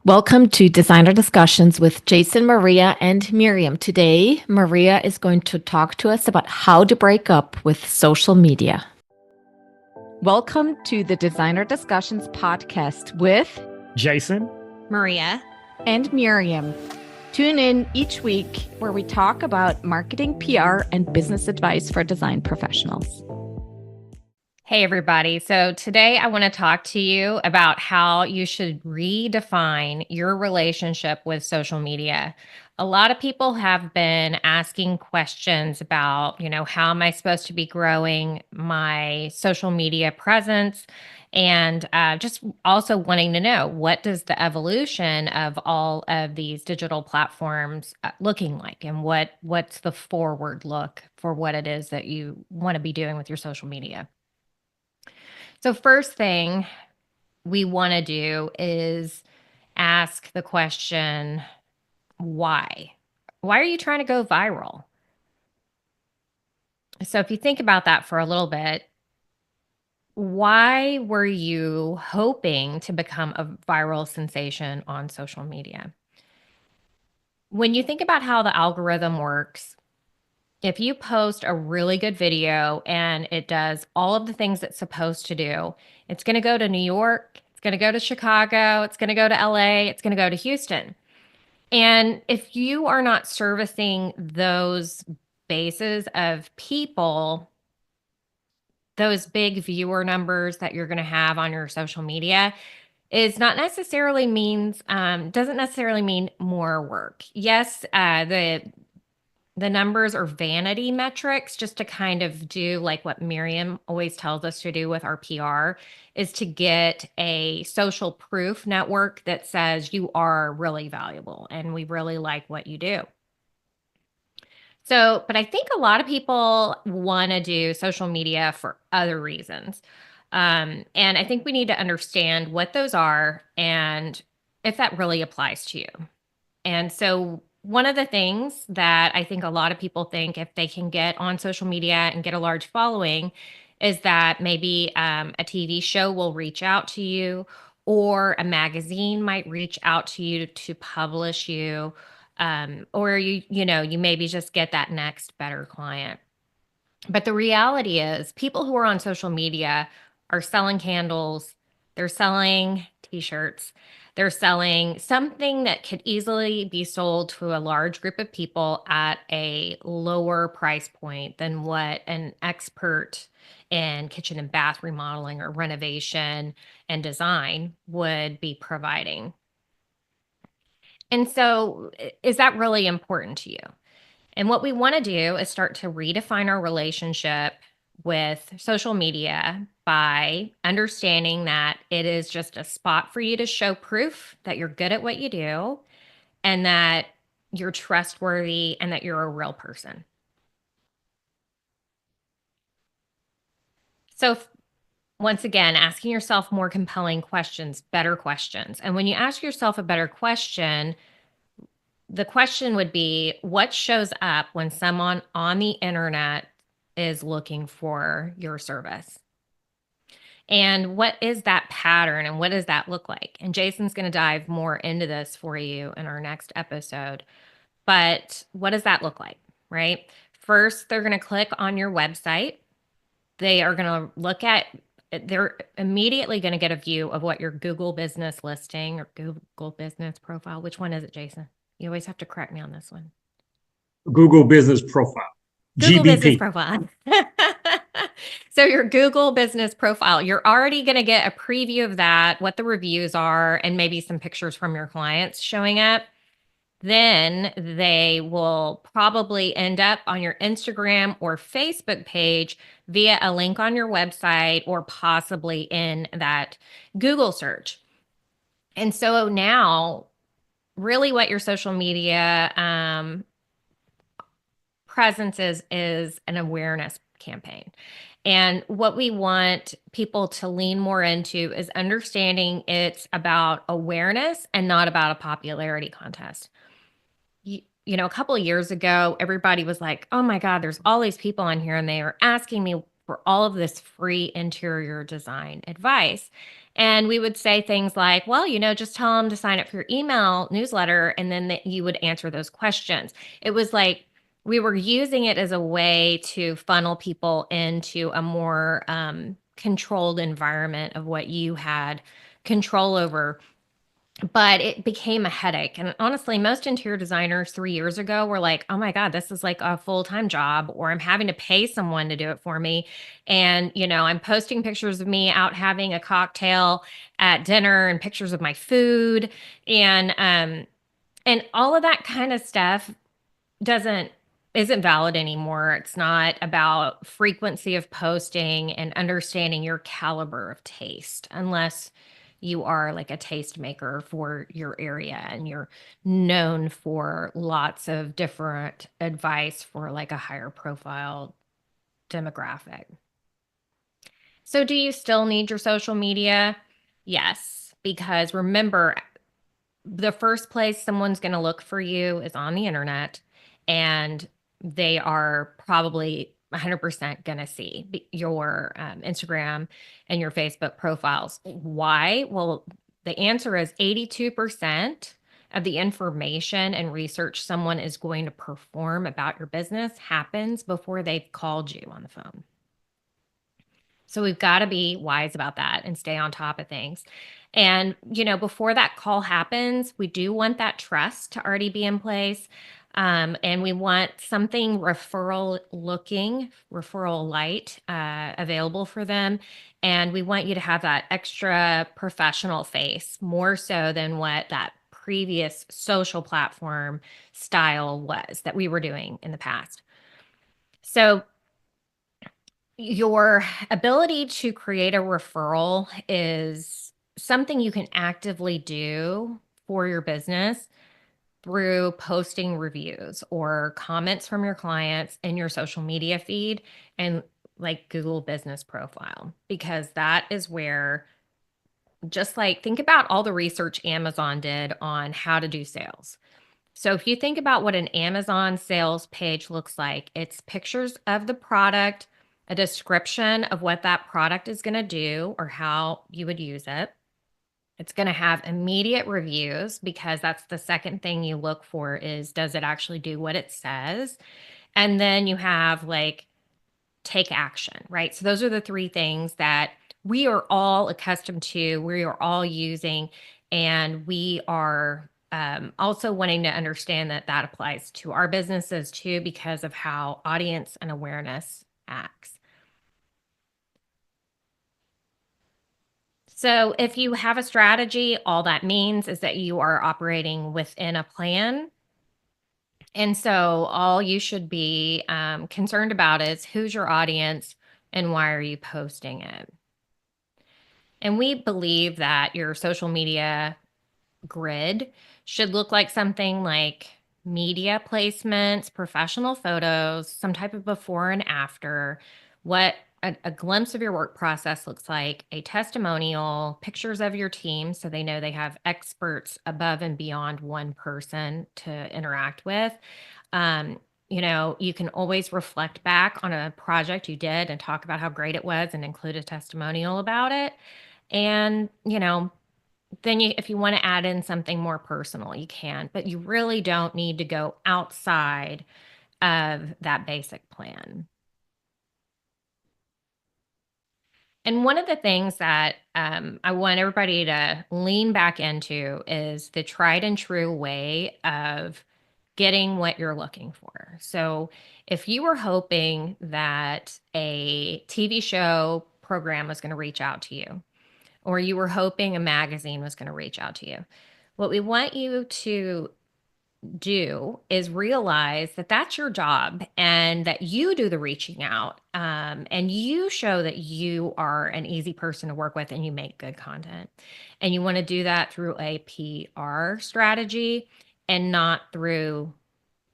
Welcome to Designer Discussions with Jason, Maria, and Miriam. Today, Maria is going to talk to us about how to break up with social media. Welcome to the Designer Discussions podcast with Jason, Maria, and Miriam. Tune in each week where we talk about marketing, PR, and business advice for design professionals. Hey, everybody. So today I want to talk to you about how you should redefine your relationship with social media. A lot of people have been asking questions about, how am I supposed to be growing my social media presence? And just also wanting to know, what does the evolution of all of these digital platforms looking like? And what's the forward look for what it is that you want to be doing with your social media? So, first thing we want to do is ask the question, why? Why are you trying to go viral? So, if you think about that for a little bit, why were you hoping to become a viral sensation on social media? When you think about how the algorithm works, if you post a really good video and it does all of the things it's supposed to do, it's going to go to New York, it's going to go to Chicago, it's going to go to LA, it's going to go to Houston. And if you are not servicing those bases of people, those big viewer numbers that you're going to have on your social media is not necessarily means doesn't necessarily mean more work. Yes, the numbers are vanity metrics, just to kind of do like what Miriam always tells us to do with our PR, is to get a social proof network that says you are really valuable and we really like what you do. So, but I think a lot of people want to do social media for other reasons. And I think we need to understand what those are and if that really applies to you. And so, one of the things that I think a lot of people think, if they can get on social media and get a large following, is that maybe a TV show will reach out to you, or a magazine might reach out to you to publish you, or you maybe just get that next better client. But the reality is, people who are on social media are selling candles, they're selling t-shirts, they're selling something that could easily be sold to a large group of people at a lower price point than what an expert in kitchen and bath remodeling or renovation and design would be providing. And so, is that really important to you? And what we want to do is start to redefine our relationship with social media by understanding that it is just a spot for you to show proof that you're good at what you do and that you're trustworthy and that you're a real person. So, once again, asking yourself more compelling questions, better questions. And when you ask yourself a better question, the question would be, what shows up when someone on the internet is looking for your service? And what is that pattern and what does that look like? And Jason's going to dive more into this for you in our next episode. But what does that look like, right? First, they're going to click on your website. They are going to they're immediately going to get a view of what your Google business listing or Google business profile. Which one is it, Jason? You always have to correct me on this one. Google Business Profile, Google business GBP. profile. So your Google business profile, you're already going to get a preview of that, what the reviews are, and maybe some pictures from your clients showing up. Then they will probably end up on your Instagram or Facebook page via a link on your website or possibly in that Google search. And so now, really what your social media presence is an awareness campaign. And what we want people to lean more into is understanding it's about awareness and not about a popularity contest. A couple of years ago, everybody was like, oh my God, there's all these people on here and they are asking me for all of this free interior design advice. And we would say things like, well, just tell them to sign up for your email newsletter, and then you would answer those questions. It was like we were using it as a way to funnel people into a more controlled environment of what you had control over. But it became a headache. And honestly, most interior designers 3 years ago were like, oh my God, this is like a full time job, or I'm having to pay someone to do it for me. And, I'm posting pictures of me out having a cocktail at dinner and pictures of my food. And all of that kind of stuff doesn't isn't valid anymore. It's not about frequency of posting and understanding your caliber of taste, unless you are like a tastemaker for your area and you're known for lots of different advice for like a higher profile demographic. So, do you still need your social media? Yes, because remember, the first place someone's going to look for you is on the internet, and they are probably 100% going to see your Instagram and your Facebook profiles. Why? Well, the answer is 82% of the information and research someone is going to perform about your business happens before they've called you on the phone. So we've got to be wise about that and stay on top of things. And, before that call happens, we do want that trust to already be in place. And we want something referral light available for them. And we want you to have that extra professional face, more so than what that previous social platform style was that we were doing in the past. So your ability to create a referral is something you can actively do for your business through posting reviews or comments from your clients in your social media feed and like Google Business Profile, because that is where, just like, think about all the research Amazon did on how to do sales. So if you think about what an Amazon sales page looks like, it's pictures of the product, a description of what that product is going to do or how you would use it. It's going to have immediate reviews, because that's the second thing you look for is, does it actually do what it says? And then you have like take action, right? So those are the three things that we are all accustomed to, we are all using, and we are also wanting to understand that that applies to our businesses too, because of how audience and awareness acts. So if you have a strategy, all that means is that you are operating within a plan. And so all you should be concerned about is who's your audience and why are you posting it? And we believe that your social media grid should look like something like media placements, professional photos, some type of before and after, what a glimpse of your work process looks like, a testimonial, pictures of your team so they know they have experts above and beyond one person to interact with. You can always reflect back on a project you did and talk about how great it was and include a testimonial about it. And, then if you want to add in something more personal, you can, but you really don't need to go outside of that basic plan. And one of the things that I want everybody to lean back into is the tried and true way of getting what you're looking for. So if you were hoping that a TV show program was going to reach out to you, or you were hoping a magazine was going to reach out to you, what we want you to do is realize that that's your job and that you do the reaching out, and you show that you are an easy person to work with and you make good content. And you want to do that through a PR strategy and not through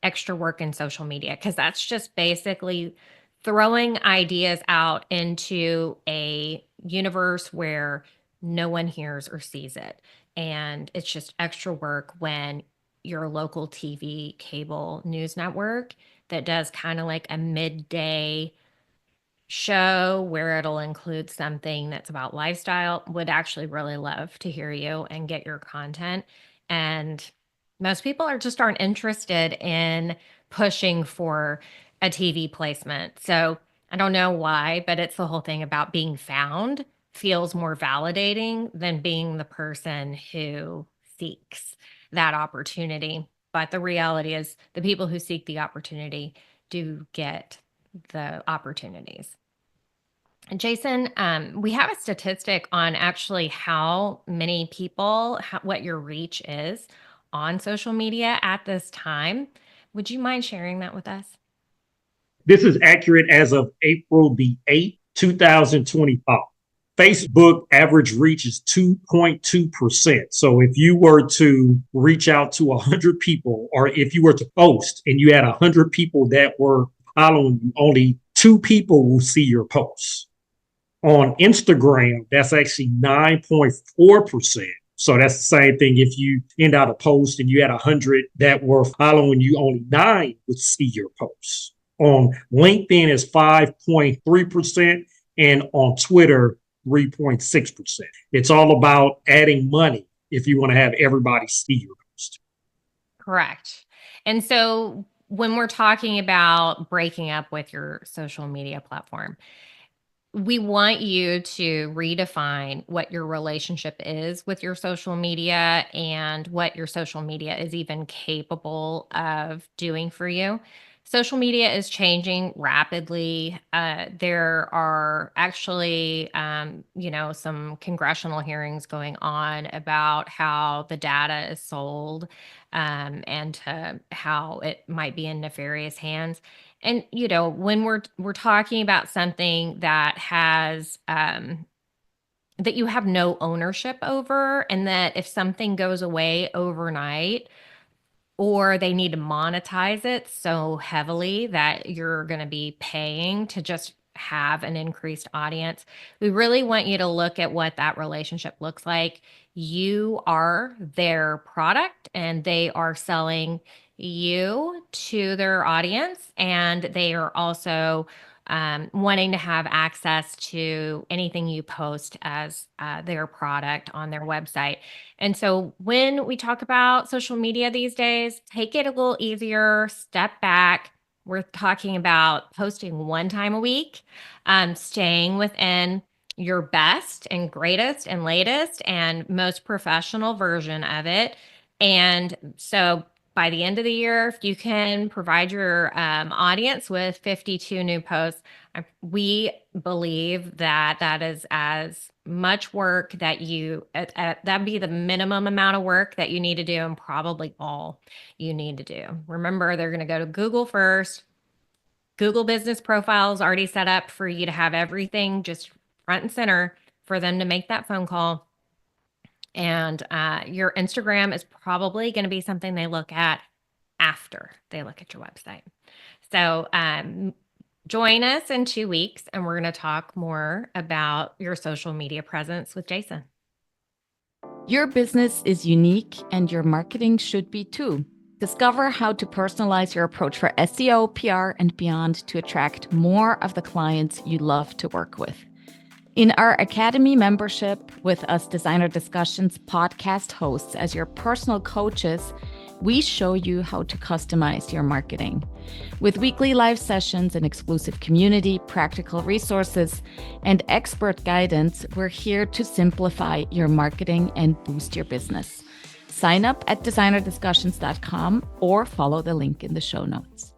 extra work in social media, because that's just basically throwing ideas out into a universe where no one hears or sees it. And it's just extra work when your local TV cable news network that does kind of like a midday show where it'll include something that's about lifestyle, would actually really love to hear you and get your content. And most people aren't interested in pushing for a TV placement. So I don't know why, but it's the whole thing about being found feels more validating than being the person who seeks that opportunity. But the reality is the people who seek the opportunity do get the opportunities. And Jason, we have a statistic on actually how many people, what your reach is on social media at this time. Would you mind sharing that with us? This is accurate as of April the 8th, 2025. Facebook average reach is 2.2%. So if you were to reach out to 100 people, or if you were to post and you had 100 people that were following you, only 2 people will see your posts. On Instagram, that's actually 9.4%. So that's the same thing. If you end out a post and you had 100 that were following you, only 9 would see your posts. On LinkedIn is 5.3%, and on Twitter, 3.6%. It's all about adding money if you want to have everybody see your post. Correct. And so when we're talking about breaking up with your social media platform, we want you to redefine what your relationship is with your social media and what your social media is even capable of doing for you. Social media is changing rapidly. There are actually, some congressional hearings going on about how the data is sold, and how it might be in nefarious hands. And when we're talking about something that has that you have no ownership over, and that if something goes away overnight, or they need to monetize it so heavily that you're going to be paying to just have an increased audience, we really want you to look at what that relationship looks like. You are their product and they are selling you to their audience, and they are also wanting to have access to anything you post as their product on their website. And so when we talk about social media these days, take it a little easier, step back. We're talking about posting one time a week, staying within your best and greatest and latest and most professional version of it. And so by the end of the year, if you can provide your audience with 52 new posts, we believe that that is as much work that that'd be the minimum amount of work that you need to do, and probably all you need to do. Remember, they're going to go to Google first. Google Business Profile is already set up for you to have everything just front and center for them to make that phone call. And your Instagram is probably going to be something they look at after they look at your website. So join us in 2 weeks, and we're going to talk more about your social media presence with Jason. Your business is unique, and your marketing should be too. Discover how to personalize your approach for SEO, PR, and beyond to attract more of the clients you love to work with. In our Academy membership, with us Designer Discussions podcast hosts as your personal coaches, we show you how to customize your marketing. With weekly live sessions, an exclusive community, practical resources, and expert guidance, we're here to simplify your marketing and boost your business. Sign up at designerdiscussions.com or follow the link in the show notes.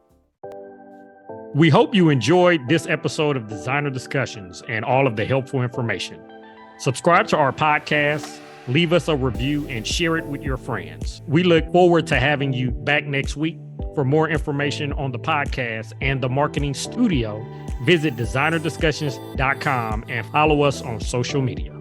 We hope you enjoyed this episode of Designer Discussions and all of the helpful information. Subscribe to our podcast, leave us a review, and share it with your friends. We look forward to having you back next week. For more information on the podcast and the marketing studio, visit designerdiscussions.com and follow us on social media.